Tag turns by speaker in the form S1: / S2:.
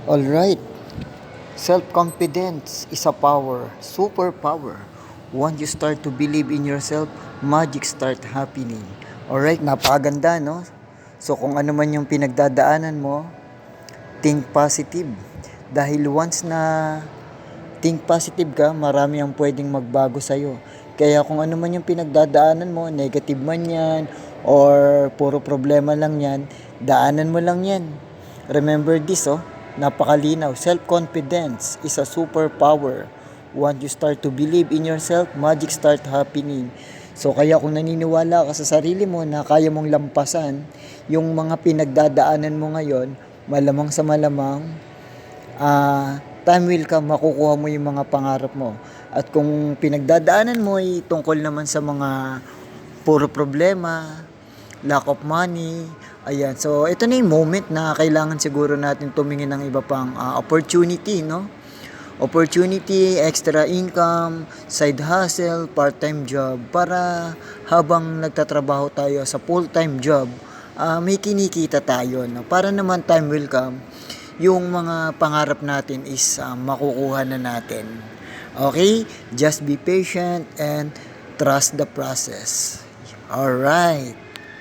S1: Alright, self-confidence is a power, superpower. Once you start to believe in yourself, magic start happening. Alright, napakaganda, no? So kung ano man yung pinagdadaanan mo, think positive. Dahil once na think positive ka, marami ang pwedeng magbago sa'yo. Kaya kung ano man yung pinagdadaanan mo, negative man yan, or puro problema lang yan, daanan mo lang yan. Remember this, napakalinaw. Self-confidence is a superpower. Once you start to believe in yourself, magic start happening. So kaya kung naniniwala ka sa sarili mo na kaya mong lampasan yung mga pinagdadaanan mo ngayon, malamang sa malamang, time will come, makukuha mo yung mga pangarap mo. At kung pinagdadaanan mo ay tungkol naman sa mga puro problema, lack of money, ayan. So, ito na yung moment na kailangan siguro natin tumingin ng iba pang opportunity, no? Opportunity, extra income, side hustle, part-time job para habang nagtatrabaho tayo sa full-time job, may kinikita tayo, no? Para naman time will come, yung mga pangarap natin is makukuha na natin. Okay? Just be patient and trust the process. Alright.